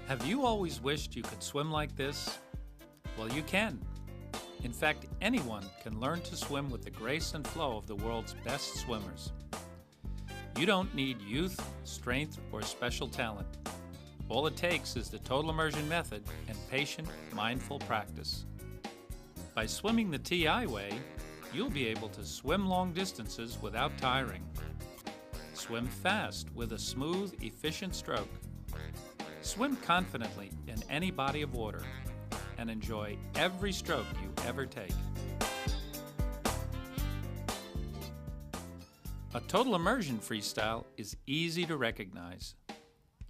Have you always wished you could swim like this? Well, you can. In fact, anyone can learn to swim with the grace and flow of the world's best swimmers. You don't need youth, strength, or special talent. All it takes is the total immersion method and patient, mindful practice. By swimming the TI way, you'll be able to swim long distances without tiring. Swim fast with a smooth, efficient stroke. Swim confidently in any body of water and enjoy every stroke you ever take. A total immersion freestyle is easy to recognize.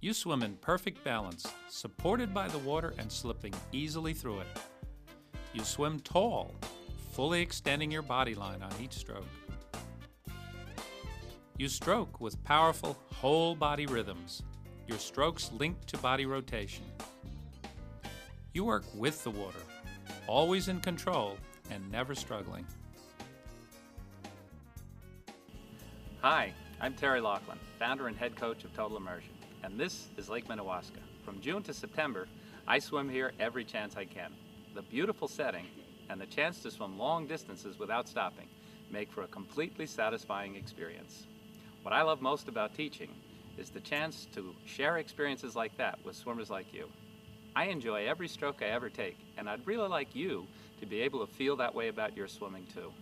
You swim in perfect balance, supported by the water and slipping easily through it. You swim tall, fully extending your body line on each stroke. You stroke with powerful whole body rhythms, your strokes linked to body rotation. You work with the water, always in control and never struggling. Hi, I'm Terry Laughlin, founder and head coach of Total Immersion, and this is Lake Minnewaska. From June to September, I swim here every chance I can. The beautiful setting and the chance to swim long distances without stopping make for a completely satisfying experience. What I love most about teaching is the chance to share experiences like that with swimmers like you. I enjoy every stroke I ever take, and I'd really like you to be able to feel that way about your swimming too.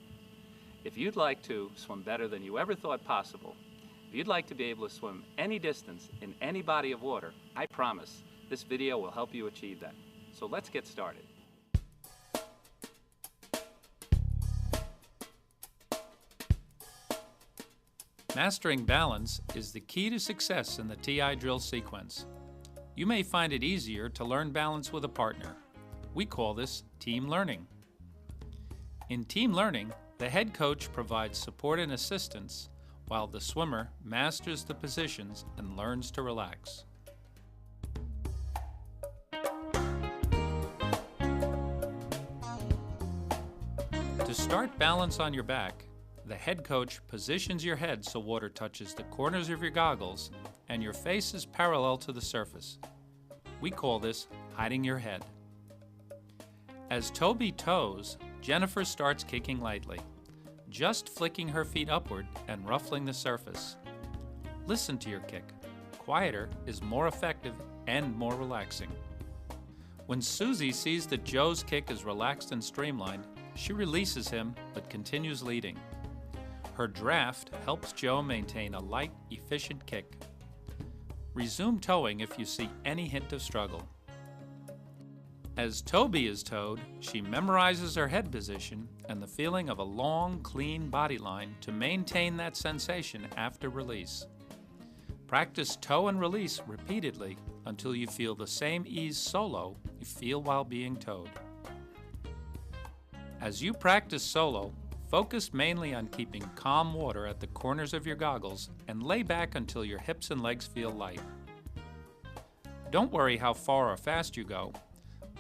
If you'd like to swim better than you ever thought possible, if you'd like to be able to swim any distance in any body of water, I promise this video will help you achieve that. So let's get started. Mastering balance is the key to success in the TI drill sequence. You may find it easier to learn balance with a partner. We call this team learning. In team learning, the head coach provides support and assistance while the swimmer masters the positions and learns to relax. To start balance on your back, the head coach positions your head so water touches the corners of your goggles and your face is parallel to the surface. We call this hiding your head. As Toby toes, Jennifer starts kicking lightly, just flicking her feet upward and ruffling the surface. Listen to your kick. Quieter is more effective and more relaxing. When Susie sees that Joe's kick is relaxed and streamlined, she releases him but continues leading. Her draft helps Joe maintain a light, efficient kick. Resume towing if you see any hint of struggle. As Toby is towed, she memorizes her head position and the feeling of a long, clean body line to maintain that sensation after release. Practice tow and release repeatedly until you feel the same ease solo you feel while being towed. As you practice solo, focus mainly on keeping calm water at the corners of your goggles and lay back until your hips and legs feel light. Don't worry how far or fast you go.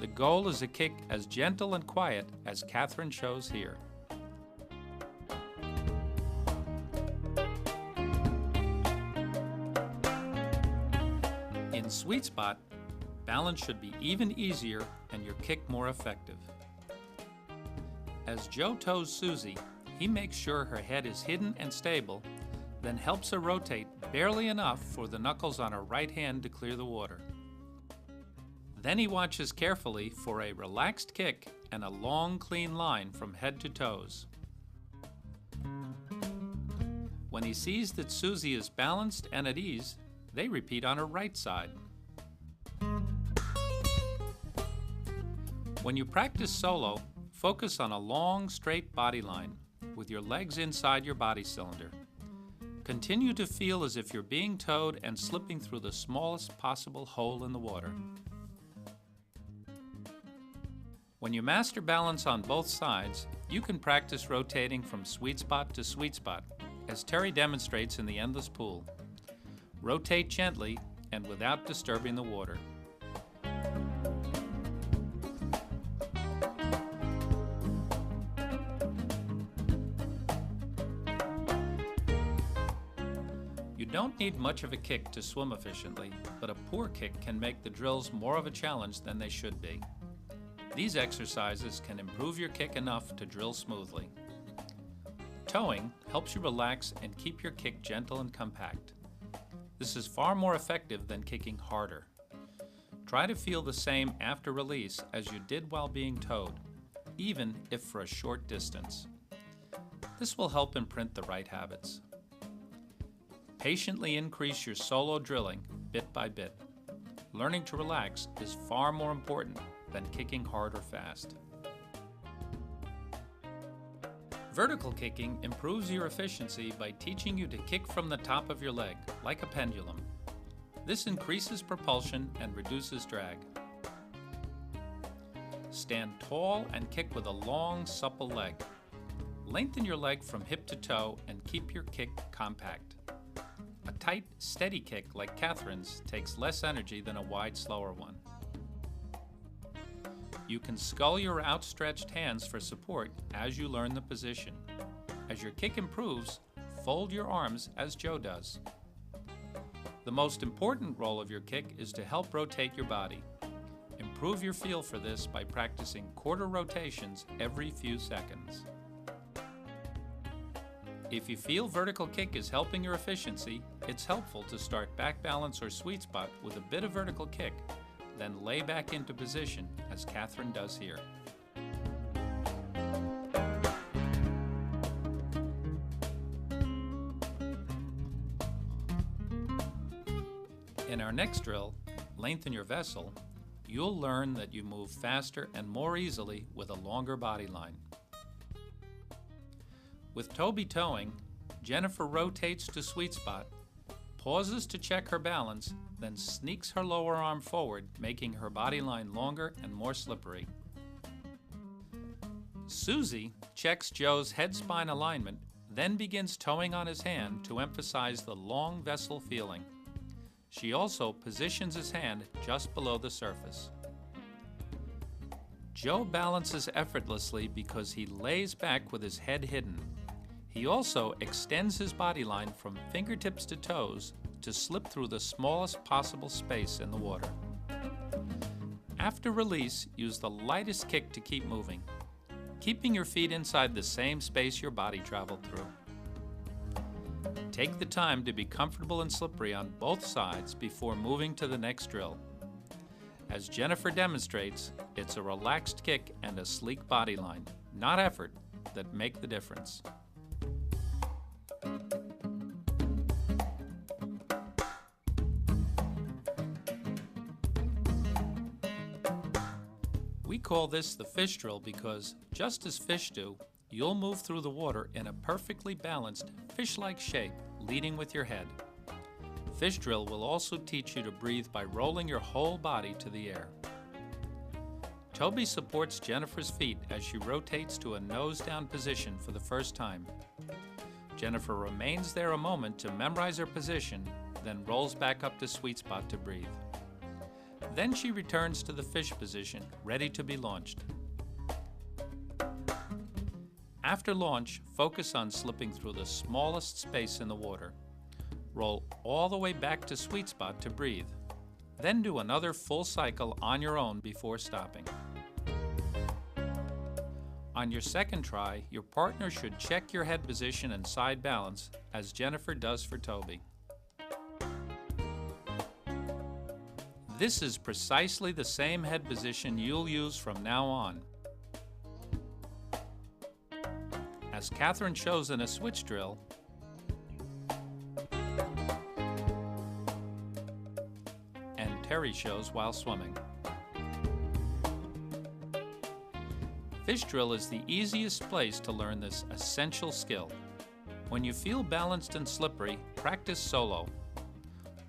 The goal is a kick as gentle and quiet as Catherine shows here. In sweet spot, balance should be even easier and your kick more effective. As Joe tows Susie, he makes sure her head is hidden and stable, then helps her rotate barely enough for the knuckles on her right hand to clear the water. Then he watches carefully for a relaxed kick and a long, clean line from head to toes. When he sees that Susie is balanced and at ease, they repeat on her right side. When you practice solo, focus on a long, straight body line with your legs inside your body cylinder. Continue to feel as if you're being towed and slipping through the smallest possible hole in the water. When you master balance on both sides, you can practice rotating from sweet spot to sweet spot, as Terry demonstrates in the endless pool. Rotate gently and without disturbing the water. You don't need much of a kick to swim efficiently, but a poor kick can make the drills more of a challenge than they should be. These exercises can improve your kick enough to drill smoothly. Towing helps you relax and keep your kick gentle and compact. This is far more effective than kicking harder. Try to feel the same after release as you did while being towed, even if for a short distance. This will help imprint the right habits. Patiently increase your solo drilling bit by bit. Learning to relax is far more important than kicking hard or fast. Vertical kicking improves your efficiency by teaching you to kick from the top of your leg, like a pendulum. This increases propulsion and reduces drag. Stand tall and kick with a long, supple leg. Lengthen your leg from hip to toe and keep your kick compact. A tight, steady kick like Catherine's takes less energy than a wide, slower one. You can scull your outstretched hands for support as you learn the position. As your kick improves, fold your arms as Joe does. The most important role of your kick is to help rotate your body. Improve your feel for this by practicing quarter rotations every few seconds. If you feel vertical kick is helping your efficiency, it's helpful to start back balance or sweet spot with a bit of vertical kick, then lay back into position as Catherine does here. In our next drill, Lengthen Your Vessel, you'll learn that you move faster and more easily with a longer body line. With Toby towing, Jennifer rotates to sweet spot, pauses to check her balance, then sneaks her lower arm forward, making her body line longer and more slippery. Susie checks Joe's head-spine alignment, then begins towing on his hand to emphasize the long vessel feeling. She also positions his hand just below the surface. Joe balances effortlessly because he lays back with his head hidden. He also extends his body line from fingertips to toes to slip through the smallest possible space in the water. After release, use the lightest kick to keep moving, keeping your feet inside the same space your body traveled through. Take the time to be comfortable and slippery on both sides before moving to the next drill. As Jennifer demonstrates, it's a relaxed kick and a sleek body line, not effort, that make the difference. We call this the fish drill because, just as fish do, you'll move through the water in a perfectly balanced, fish-like shape, leading with your head. Fish drill will also teach you to breathe by rolling your whole body to the air. Toby supports Jennifer's feet as she rotates to a nose-down position for the first time. Jennifer remains there a moment to memorize her position, then rolls back up to sweet spot to breathe. Then she returns to the fish position, ready to be launched. After launch, focus on slipping through the smallest space in the water. Roll all the way back to sweet spot to breathe. Then do another full cycle on your own before stopping. On your second try, your partner should check your head position and side balance, as Jennifer does for Toby. This is precisely the same head position you'll use from now on. As Catherine shows in a switch drill, and Terry shows while swimming. Fish drill is the easiest place to learn this essential skill. When you feel balanced and slippery, practice solo.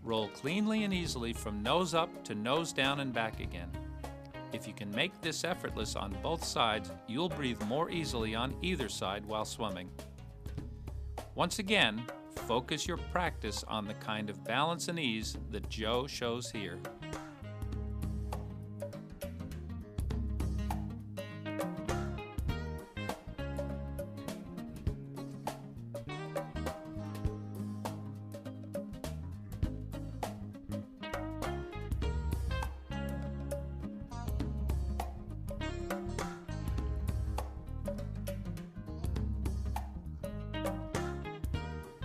Roll cleanly and easily from nose up to nose down and back again. If you can make this effortless on both sides, you'll breathe more easily on either side while swimming. Once again, focus your practice on the kind of balance and ease that Joe shows here.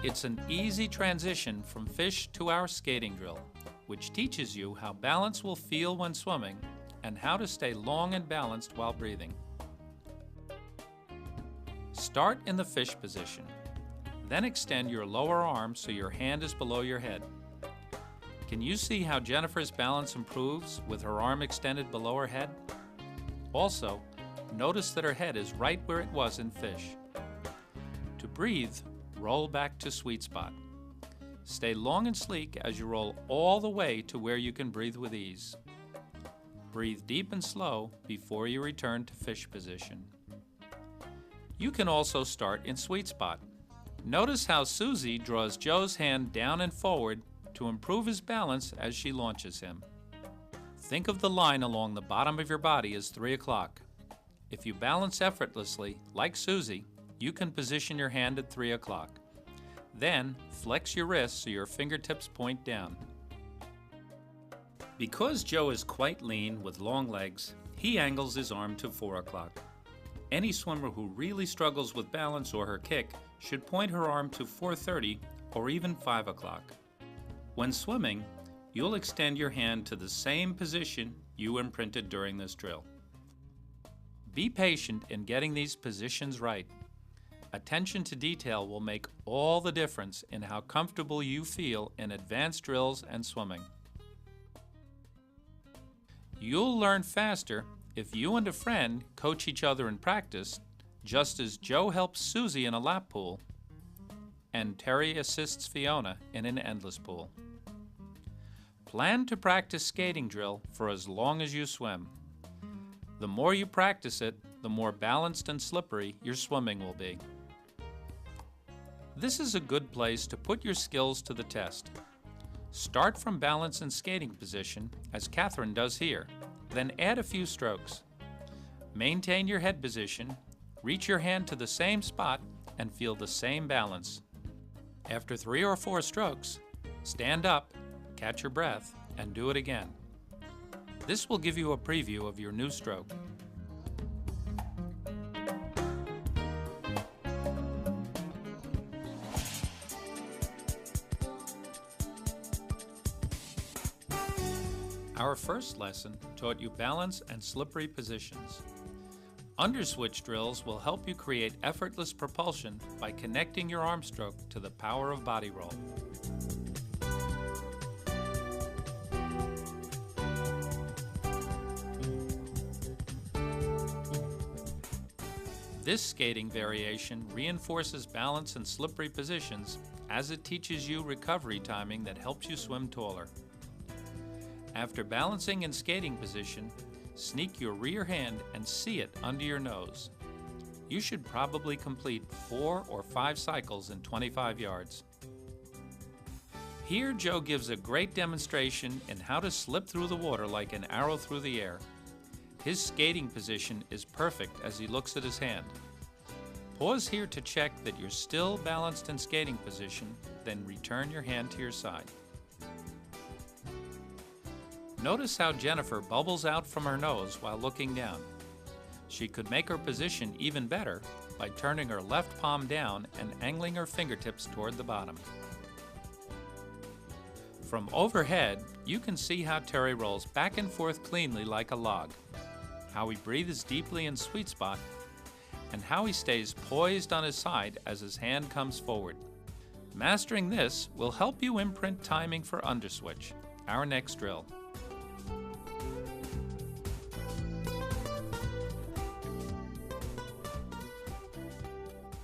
It's an easy transition from fish to our skating drill, which teaches you how balance will feel when swimming and how to stay long and balanced while breathing. Start in the fish position. Then extend your lower arm so your hand is below your head. Can you see how Jennifer's balance improves with her arm extended below her head? Also, notice that her head is right where it was in fish. To breathe, roll back to sweet spot. Stay long and sleek as you roll all the way to where you can breathe with ease. Breathe deep and slow before you return to fish position. You can also start in sweet spot. Notice how Susie draws Joe's hand down and forward to improve his balance as she launches him. Think of the line along the bottom of your body as 3 o'clock. If you balance effortlessly, like Susie, you can position your hand at 3 o'clock. Then, flex your wrists so your fingertips point down. Because Joe is quite lean with long legs, he angles his arm to 4 o'clock. Any swimmer who really struggles with balance or her kick should point her arm to 4:30 or even 5 o'clock. When swimming, you'll extend your hand to the same position you imprinted during this drill. Be patient in getting these positions right. Attention to detail will make all the difference in how comfortable you feel in advanced drills and swimming. You'll learn faster if you and a friend coach each other in practice, just as Joe helps Susie in a lap pool and Terry assists Fiona in an endless pool. Plan to practice skating drill for as long as you swim. The more you practice it, the more balanced and slippery your swimming will be. This is a good place to put your skills to the test. Start from balance and skating position, as Catherine does here, then add a few strokes. Maintain your head position, reach your hand to the same spot, and feel the same balance. After 3 or 4 strokes, stand up, catch your breath, and do it again. This will give you a preview of your new stroke. Our first lesson taught you balance and slippery positions. Underswitch drills will help you create effortless propulsion by connecting your arm stroke to the power of body roll. This skating variation reinforces balance and slippery positions as it teaches you recovery timing that helps you swim taller. After balancing in skating position, sneak your rear hand and see it under your nose. You should probably complete 4 or 5 cycles in 25 yards. Here, Joe gives a great demonstration in how to slip through the water like an arrow through the air. His skating position is perfect as he looks at his hand. Pause here to check that you're still balanced in skating position, then return your hand to your side. Notice how Jennifer bubbles out from her nose while looking down. She could make her position even better by turning her left palm down and angling her fingertips toward the bottom. From overhead, you can see how Terry rolls back and forth cleanly like a log, how he breathes deeply in sweet spot, and how he stays poised on his side as his hand comes forward. Mastering this will help you imprint timing for underswitch, our next drill.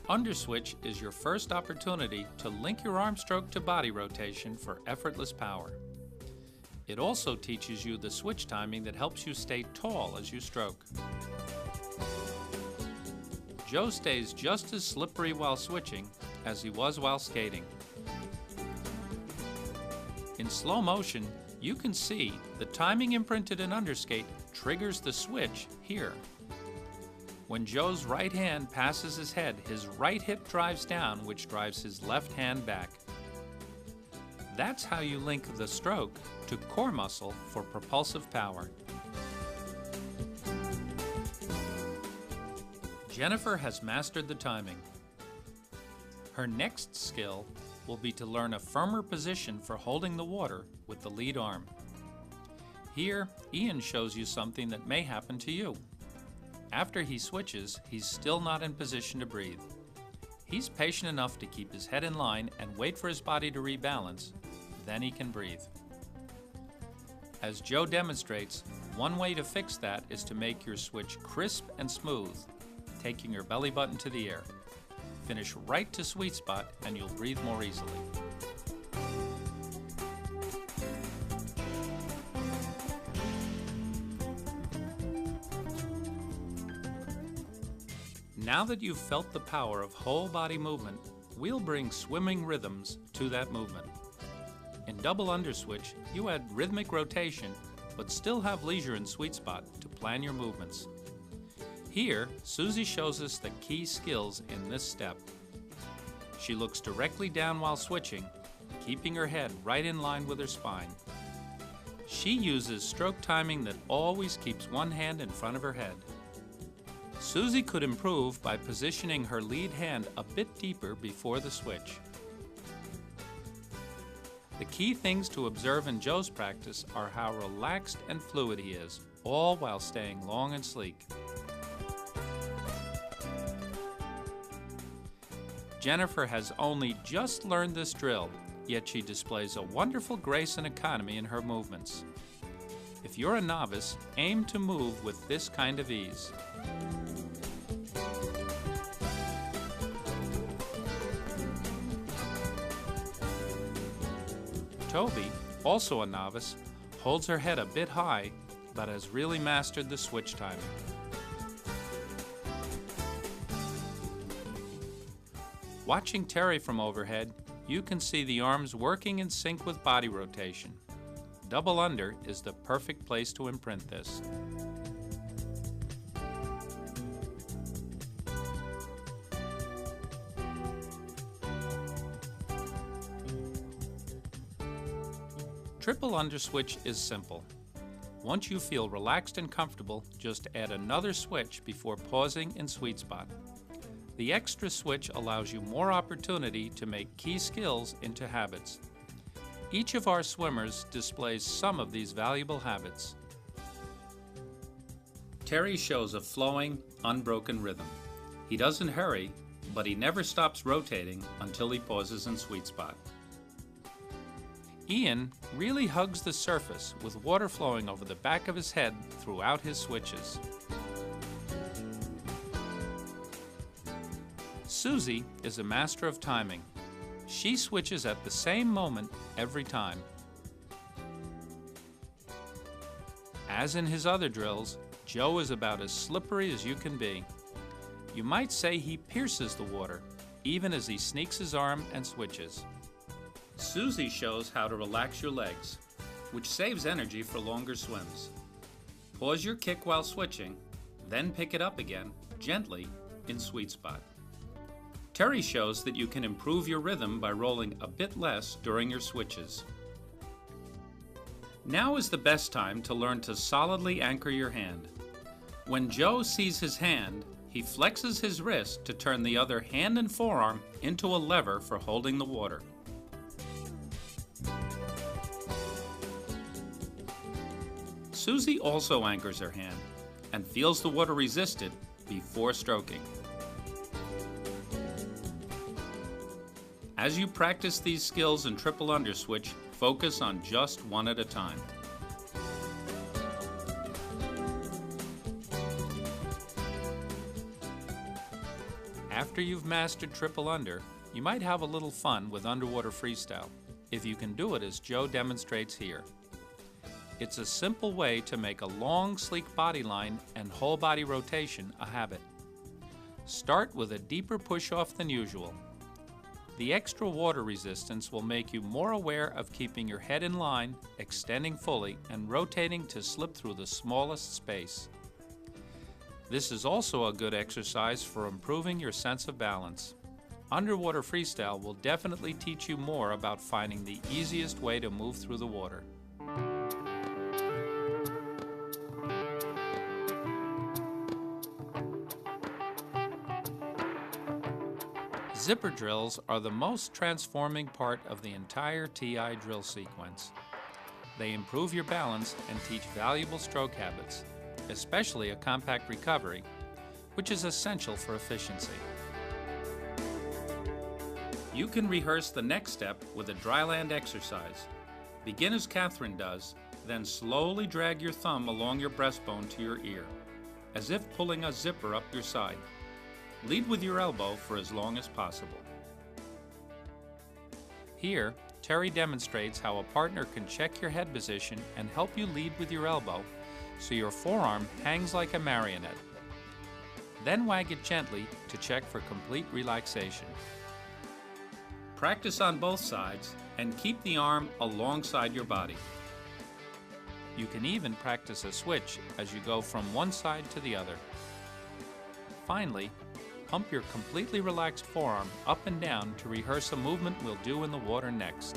Underswitch is your first opportunity to link your arm stroke to body rotation for effortless power. It also teaches you the switch timing that helps you stay tall as you stroke. Joe stays just as slippery while switching as he was while skating. In slow motion, you can see the timing imprinted in underskate triggers the switch here. When Joe's right hand passes his head, his right hip drives down, which drives his left hand back. That's how you link the stroke to core muscle for propulsive power. Jennifer has mastered the timing. Her next skill will be to learn a firmer position for holding the water with the lead arm. Here, Ian shows you something that may happen to you. After he switches, he's still not in position to breathe. He's patient enough to keep his head in line and wait for his body to rebalance, then he can breathe. As Joe demonstrates, one way to fix that is to make your switch crisp and smooth, taking your belly button to the air. Finish right to sweet spot and you'll breathe more easily. Now that you've felt the power of whole body movement, we'll bring swimming rhythms to that movement. In double underswitch, you add rhythmic rotation, but still have leisure and sweet spot to plan your movements. Here, Susie shows us the key skills in this step. She looks directly down while switching, keeping her head right in line with her spine. She uses stroke timing that always keeps one hand in front of her head. Susie could improve by positioning her lead hand a bit deeper before the switch. The key things to observe in Joe's practice are how relaxed and fluid he is, all while staying long and sleek. Jennifer has only just learned this drill, yet she displays a wonderful grace and economy in her movements. If you're a novice, aim to move with this kind of ease. Toby, also a novice, holds her head a bit high, but has really mastered the switch timing. Watching Terry from overhead, you can see the arms working in sync with body rotation. Double under is the perfect place to imprint this. Triple underswitch is simple. Once you feel relaxed and comfortable, just add another switch before pausing in sweet spot. The extra switch allows you more opportunity to make key skills into habits. Each of our swimmers displays some of these valuable habits. Terry shows a flowing, unbroken rhythm. He doesn't hurry, but he never stops rotating until he pauses in sweet spot. Ian really hugs the surface with water flowing over the back of his head throughout his switches. Susie is a master of timing. She switches at the same moment every time. As in his other drills, Joe is about as slippery as you can be. You might say he pierces the water, even as he sneaks his arm and switches. Susie shows how to relax your legs, which saves energy for longer swims. Pause your kick while switching, then pick it up again, gently, in sweet spot. Terry shows that you can improve your rhythm by rolling a bit less during your switches. Now is the best time to learn to solidly anchor your hand. When Joe sees his hand, he flexes his wrist to turn the other hand and forearm into a lever for holding the water. Susie also anchors her hand and feels the water resisted before stroking. As you practice these skills in triple underswitch, focus on just one at a time. After you've mastered triple under, you might have a little fun with underwater freestyle, if you can do it as Joe demonstrates here. It's a simple way to make a long, sleek body line and whole body rotation a habit. Start with a deeper push-off than usual. The extra water resistance will make you more aware of keeping your head in line, extending fully, and rotating to slip through the smallest space. This is also a good exercise for improving your sense of balance. Underwater freestyle will definitely teach you more about finding the easiest way to move through the water. Zipper drills are the most transforming part of the entire TI drill sequence. They improve your balance and teach valuable stroke habits, especially a compact recovery, which is essential for efficiency. You can rehearse the next step with a dryland exercise. Begin as Catherine does, then slowly drag your thumb along your breastbone to your ear, as if pulling a zipper up your side. Lead with your elbow for as long as possible. Here, Terry demonstrates how a partner can check your head position and help you lead with your elbow so your forearm hangs like a marionette. Then wag it gently to check for complete relaxation. Practice on both sides and keep the arm alongside your body. You can even practice a switch as you go from one side to the other. Finally, pump your completely relaxed forearm up and down to rehearse a movement we'll do in the water next.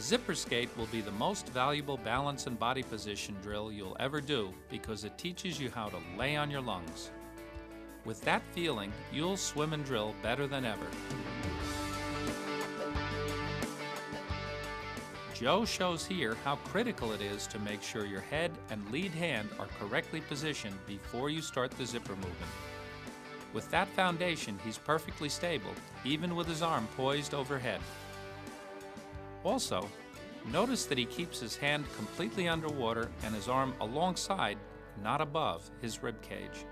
Zipper skate will be the most valuable balance and body position drill you'll ever do because it teaches you how to lay on your lungs. With that feeling, you'll swim and drill better than ever. Joe shows here how critical it is to make sure your head and lead hand are correctly positioned before you start the zipper movement. With that foundation, he's perfectly stable, even with his arm poised overhead. Also, notice that he keeps his hand completely underwater and his arm alongside, not above, his rib cage.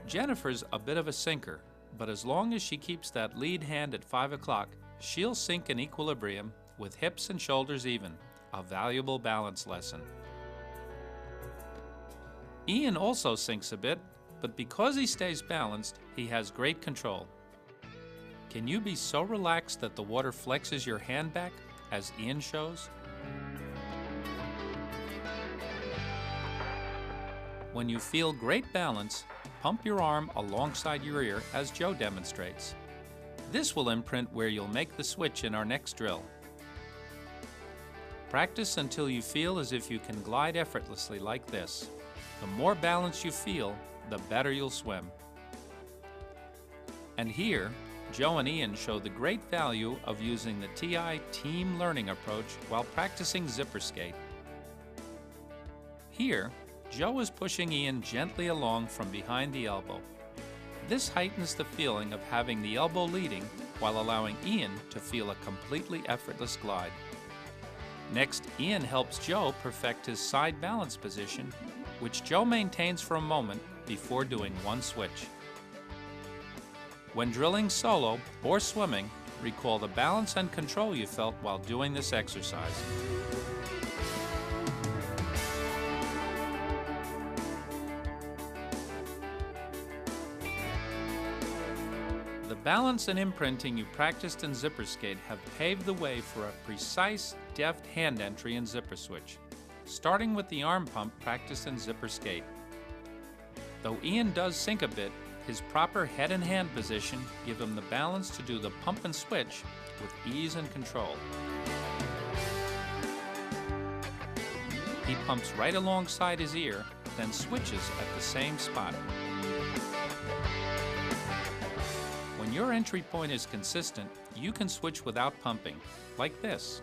Jennifer's a bit of a sinker, but as long as she keeps that lead hand at 5 o'clock, she'll sink in equilibrium with hips and shoulders even, a valuable balance lesson. Ian also sinks a bit, but because he stays balanced, he has great control. Can you be so relaxed that the water flexes your hand back, as Ian shows? When you feel great balance, pump your arm alongside your ear as Joe demonstrates. This will imprint where you'll make the switch in our next drill. Practice until you feel as if you can glide effortlessly like this. The more balance you feel, the better you'll swim. And here, Joe and Ian show the great value of using the TI team learning approach while practicing zipper skate. Here, Joe is pushing Ian gently along from behind the elbow. This heightens the feeling of having the elbow leading while allowing Ian to feel a completely effortless glide. Next, Ian helps Joe perfect his side balance position, which Joe maintains for a moment before doing one switch. When drilling solo or swimming, recall the balance and control you felt while doing this exercise. The balance and imprinting you practiced in zipper skate have paved the way for a precise, deft hand entry in zipper switch, starting with the arm pump practiced in zipper skate. Though Ian does sink a bit, his proper head and hand position give him the balance to do the pump and switch with ease and control. He pumps right alongside his ear, then switches at the same spot. When your entry point is consistent, you can switch without pumping, like this.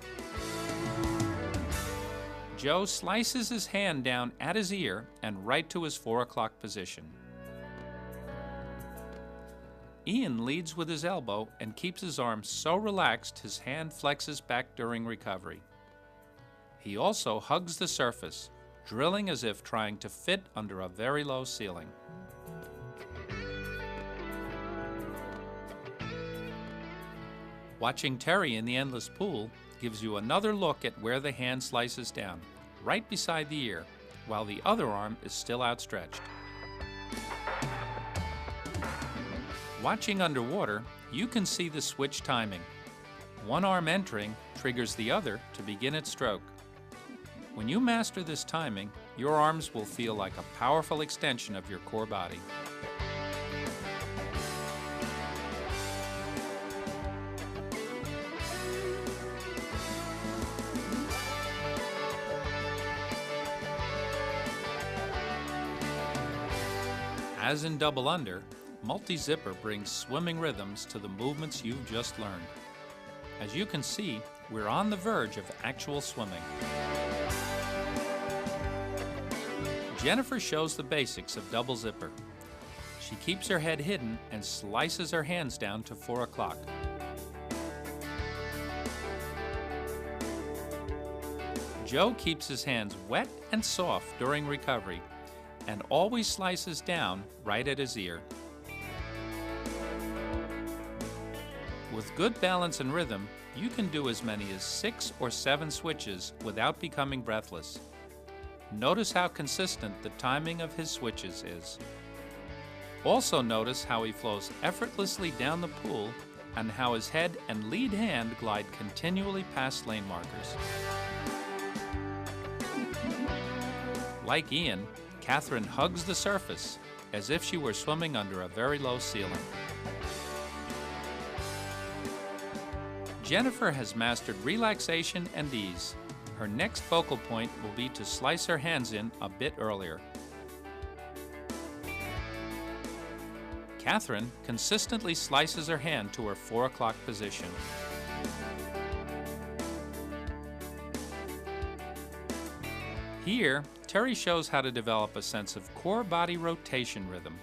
Joe slices his hand down at his ear and right to his 4 o'clock position. Ian leads with his elbow and keeps his arm so relaxed his hand flexes back during recovery. He also hugs the surface, drilling as if trying to fit under a very low ceiling. Watching Terry in the endless pool gives you another look at where the hand slices down, right beside the ear, while the other arm is still outstretched. Watching underwater, you can see the switch timing. One arm entering triggers the other to begin its stroke. When you master this timing, your arms will feel like a powerful extension of your core body. As in double under, multi-zipper brings swimming rhythms to the movements you've just learned. As you can see, we're on the verge of actual swimming. Jennifer shows the basics of double zipper. She keeps her head hidden and slices her hands down to 4 o'clock. Joe keeps his hands wet and soft during recovery and always slices down right at his ear. With good balance and rhythm, you can do as many as 6 or 7 switches without becoming breathless. Notice how consistent the timing of his switches is. Also notice how he flows effortlessly down the pool and how his head and lead hand glide continually past lane markers. Like Ian, Catherine hugs the surface as if she were swimming under a very low ceiling. Jennifer has mastered relaxation and ease. Her next focal point will be to slice her hands in a bit earlier. Catherine consistently slices her hand to her 4 o'clock position. Here, Terry shows how to develop a sense of core body rotation rhythm.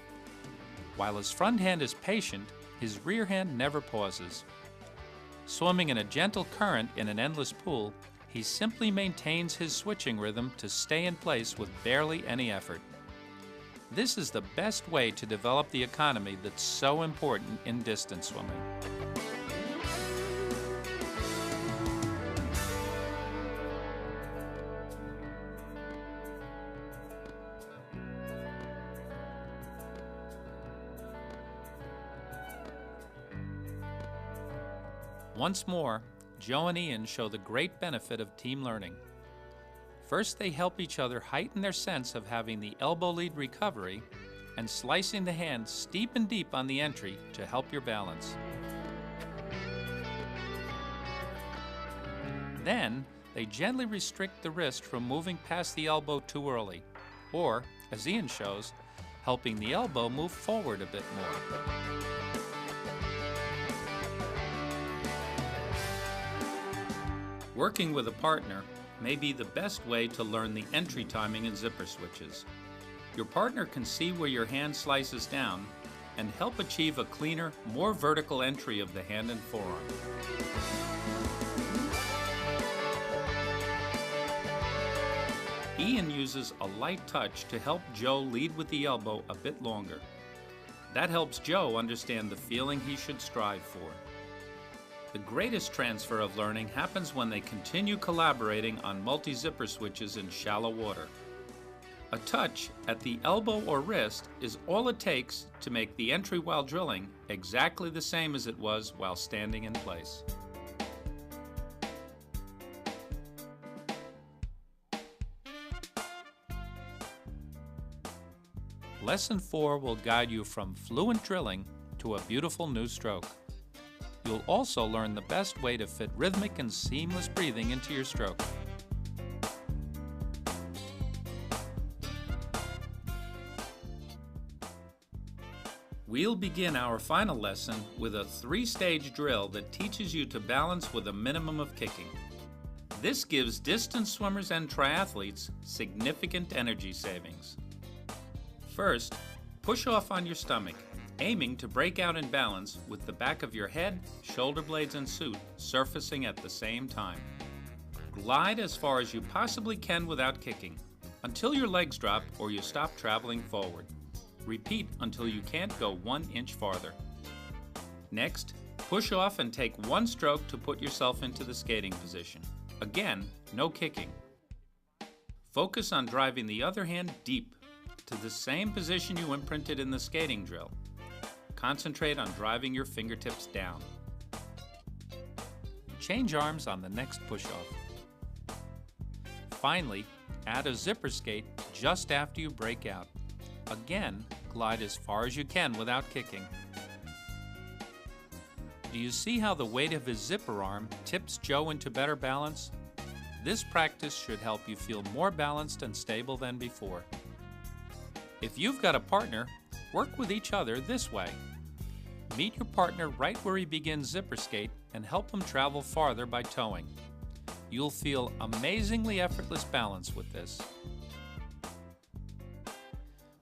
While his front hand is patient, his rear hand never pauses. Swimming in a gentle current in an endless pool, he simply maintains his switching rhythm to stay in place with barely any effort. This is the best way to develop the economy that's so important in distance swimming. Once more, Joe and Ian show the great benefit of team learning. First, they help each other heighten their sense of having the elbow lead recovery and slicing the hand steep and deep on the entry to help your balance. Then, they gently restrict the wrist from moving past the elbow too early, or, as Ian shows, helping the elbow move forward a bit more. Working with a partner may be the best way to learn the entry timing in zipper switches. Your partner can see where your hand slices down and help achieve a cleaner, more vertical entry of the hand and forearm. Ian uses a light touch to help Joe lead with the elbow a bit longer. That helps Joe understand the feeling he should strive for. The greatest transfer of learning happens when they continue collaborating on multi-zipper switches in shallow water. A touch at the elbow or wrist is all it takes to make the entry while drilling exactly the same as it was while standing in place. Lesson 4 will guide you from fluent drilling to a beautiful new stroke. You'll also learn the best way to fit rhythmic and seamless breathing into your stroke. We'll begin our final lesson with a 3-stage drill that teaches you to balance with a minimum of kicking. This gives distance swimmers and triathletes significant energy savings. First, push off on your stomach, aiming to break out in balance with the back of your head, shoulder blades, and suit surfacing at the same time. Glide as far as you possibly can without kicking, until your legs drop or you stop traveling forward. Repeat until you can't go 1 inch farther. Next, push off and take 1 stroke to put yourself into the skating position. Again, no kicking. Focus on driving the other hand deep to the same position you imprinted in the skating drill. Concentrate on driving your fingertips down. Change arms on the next push-off. Finally, add a zipper skate just after you break out. Again, glide as far as you can without kicking. Do you see how the weight of his zipper arm tips Joe into better balance? This practice should help you feel more balanced and stable than before. If you've got a partner, Work with each other this way. Meet your partner right where he begins zipper skate and help him travel farther by towing. You'll feel amazingly effortless balance with this.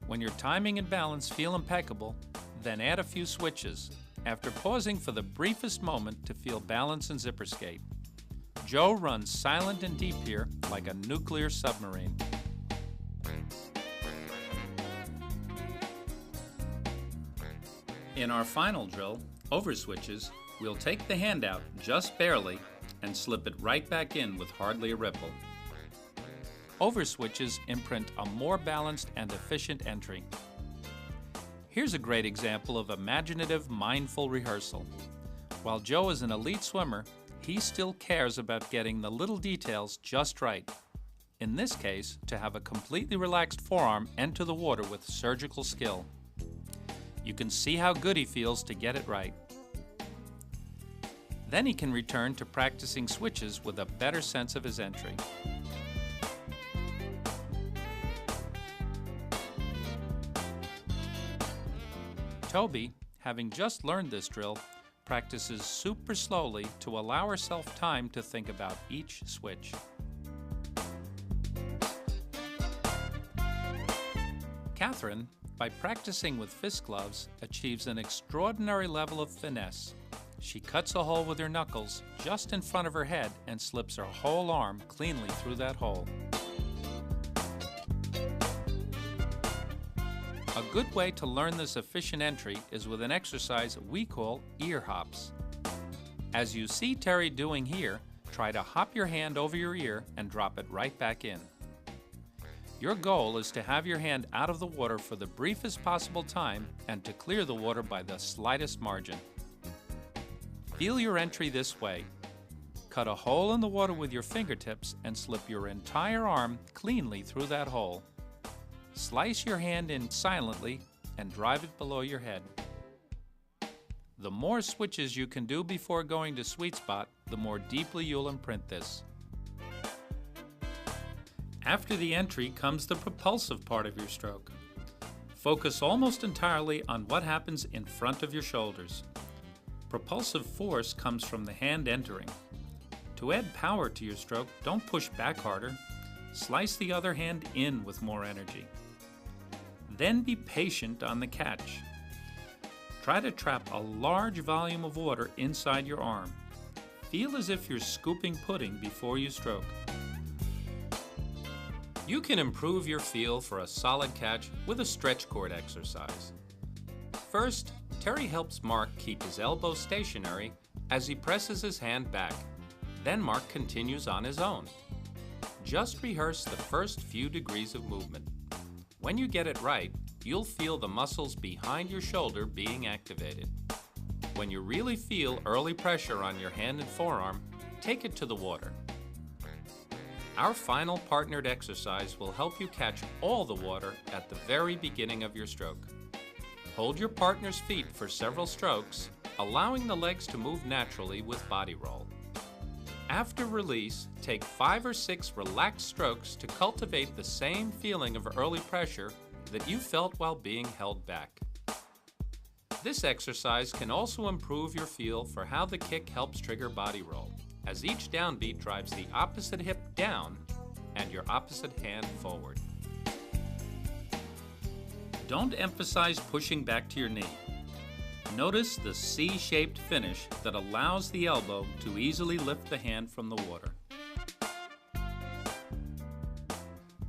When your timing and balance feel impeccable, then add a few switches, after pausing for the briefest moment to feel balance and zipper skate. Joe runs silent and deep here like a nuclear submarine. In our final drill, over switches, we'll take the hand out just barely and slip it right back in with hardly a ripple. Over switches imprint a more balanced and efficient entry. Here's a great example of imaginative, mindful rehearsal. While Joe is an elite swimmer, he still cares about getting the little details just right. In this case, to have a completely relaxed forearm enter the water with surgical skill. You can see how good he feels to get it right. Then he can return to practicing switches with a better sense of his entry. Toby, having just learned this drill, practices super slowly to allow herself time to think about each switch. Catherine, by practicing with fist gloves, achieves an extraordinary level of finesse. She cuts a hole with her knuckles just in front of her head and slips her whole arm cleanly through that hole. A good way to learn this efficient entry is with an exercise we call ear hops. As you see Terry doing here, try to hop your hand over your ear and drop it right back in. Your goal is to have your hand out of the water for the briefest possible time and to clear the water by the slightest margin. Feel your entry this way. Cut a hole in the water with your fingertips and slip your entire arm cleanly through that hole. Slice your hand in silently and drive it below your head. The more switches you can do before going to sweet spot, the more deeply you'll imprint this. After the entry comes the propulsive part of your stroke. Focus almost entirely on what happens in front of your shoulders. Propulsive force comes from the hand entering. To add power to your stroke, don't push back harder. Slice the other hand in with more energy. Then be patient on the catch. Try to trap a large volume of water inside your arm. Feel as if you're scooping pudding before you stroke. You can improve your feel for a solid catch with a stretch cord exercise. First, Terry helps Mark keep his elbow stationary as he presses his hand back. Then Mark continues on his own. Just rehearse the first few degrees of movement. When you get it right, you'll feel the muscles behind your shoulder being activated. When you really feel early pressure on your hand and forearm, take it to the water. Our final partnered exercise will help you catch all the water at the very beginning of your stroke. Hold your partner's feet for several strokes, allowing the legs to move naturally with body roll. After release, take 5 or 6 relaxed strokes to cultivate the same feeling of early pressure that you felt while being held back. This exercise can also improve your feel for how the kick helps trigger body roll, as each downbeat drives the opposite hip down and your opposite hand forward. Don't emphasize pushing back to your knee. Notice the C-shaped finish that allows the elbow to easily lift the hand from the water.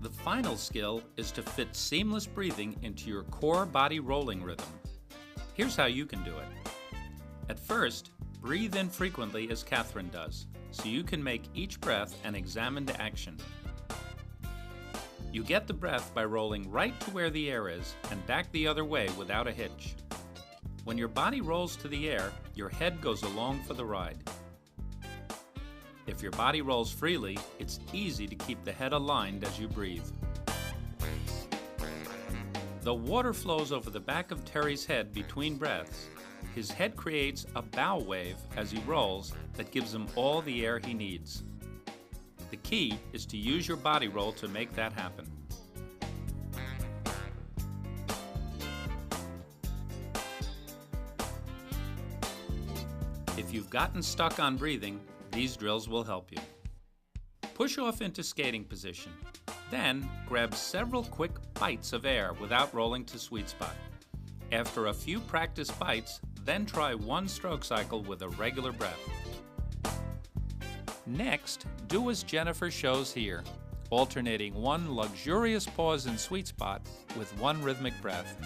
The final skill is to fit seamless breathing into your core body rolling rhythm. Here's how you can do it. At first, breathe in frequently as Catherine does, so you can make each breath an examined action. You get the breath by rolling right to where the air is and back the other way without a hitch. When your body rolls to the air, your head goes along for the ride. If your body rolls freely, it's easy to keep the head aligned as you breathe. The water flows over the back of Terry's head between breaths. His head creates a bow wave as he rolls that gives him all the air he needs. The key is to use your body roll to make that happen. If you've gotten stuck on breathing, these drills will help you. Push off into skating position. Then, grab several quick bites of air without rolling to sweet spot. After a few practice bites, then try one stroke cycle with a regular breath. Next, do as Jennifer shows here, alternating one luxurious pause in sweet spot with one rhythmic breath.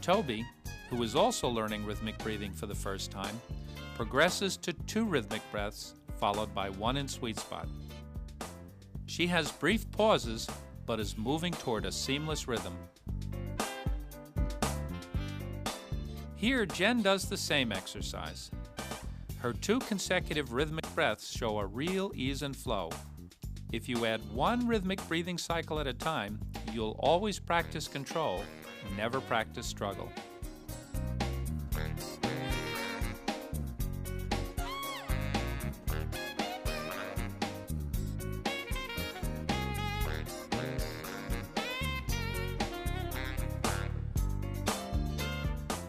Toby, who is also learning rhythmic breathing for the first time, progresses to 2 rhythmic breaths followed by 1 in sweet spot. She has brief pauses but is moving toward a seamless rhythm. Here, Jen does the same exercise. Her 2 consecutive rhythmic breaths show a real ease and flow. If you add 1 rhythmic breathing cycle at a time, you'll always practice control, never practice struggle.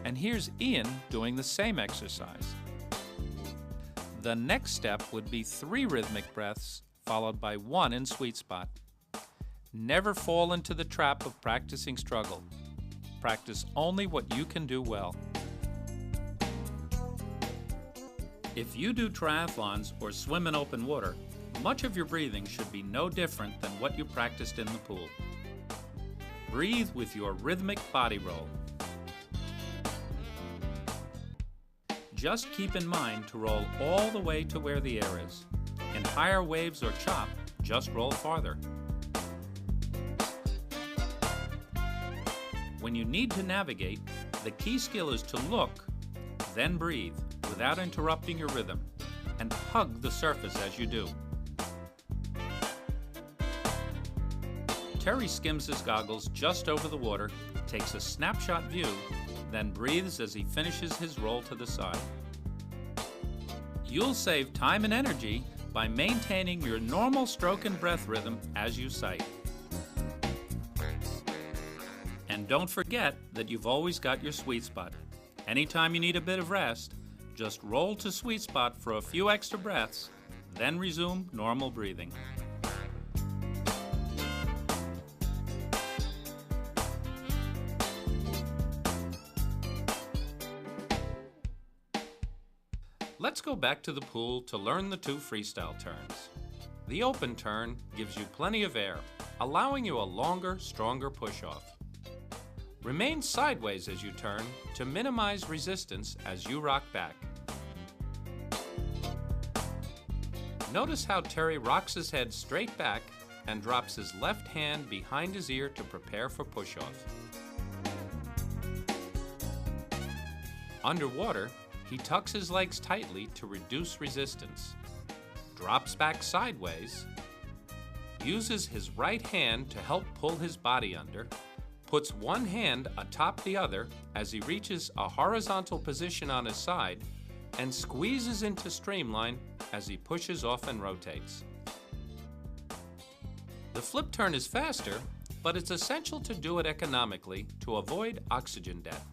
And here's Ian doing the same exercise. The next step would be 3 rhythmic breaths followed by 1 in sweet spot. Never fall into the trap of practicing struggle. Practice only what you can do well. If you do triathlons or swim in open water, much of your breathing should be no different than what you practiced in the pool. Breathe with your rhythmic body roll. Just keep in mind to roll all the way to where the air is. In higher waves or chop, just roll farther. When you need to navigate, the key skill is to look, then breathe without interrupting your rhythm, and hug the surface as you do. Terry skims his goggles just over the water, takes a snapshot view, then breathes as he finishes his roll to the side. You'll save time and energy by maintaining your normal stroke and breath rhythm as you sight. And don't forget that you've always got your sweet spot. Anytime you need a bit of rest, just roll to sweet spot for a few extra breaths, then resume normal breathing. Let's go back to the pool to learn the 2 freestyle turns. The open turn gives you plenty of air, allowing you a longer, stronger push-off. Remain sideways as you turn to minimize resistance as you rock back. Notice how Terry rocks his head straight back and drops his left hand behind his ear to prepare for push-off. Underwater, he tucks his legs tightly to reduce resistance, drops back sideways, uses his right hand to help pull his body under, puts one hand atop the other as he reaches a horizontal position on his side, and squeezes into streamline as he pushes off and rotates. The flip turn is faster, but it's essential to do it economically to avoid oxygen debt.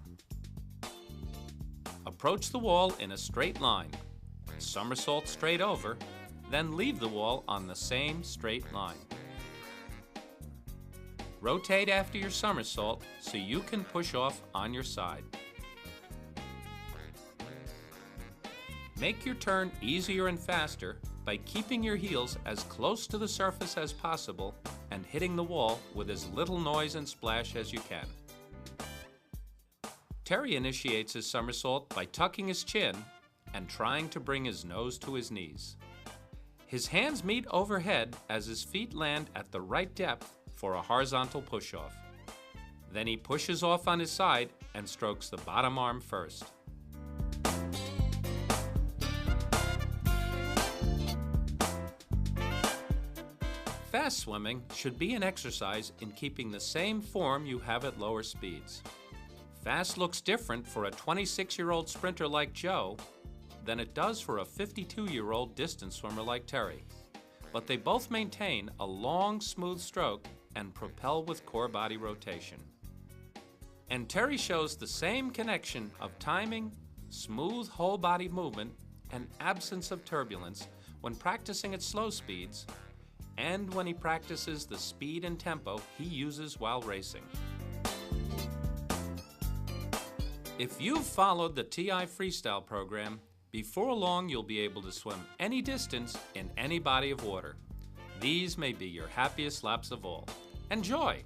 Approach the wall in a straight line, somersault straight over, then leave the wall on the same straight line. Rotate after your somersault so you can push off on your side. Make your turn easier and faster by keeping your heels as close to the surface as possible and hitting the wall with as little noise and splash as you can. Terry initiates his somersault by tucking his chin and trying to bring his nose to his knees. His hands meet overhead as his feet land at the right depth for a horizontal push-off. Then he pushes off on his side and strokes the bottom arm first. Fast swimming should be an exercise in keeping the same form you have at lower speeds. Fast looks different for a 26-year-old sprinter like Joe than it does for a 52-year-old distance swimmer like Terry. but they both maintain a long, smooth stroke and propel with core body rotation. And Terry shows the same connection of timing, smooth whole body movement, and absence of turbulence when practicing at slow speeds and when he practices the speed and tempo he uses while racing. If you've followed the TI Freestyle program, before long you'll be able to swim any distance in any body of water. These may be your happiest laps of all. Enjoy!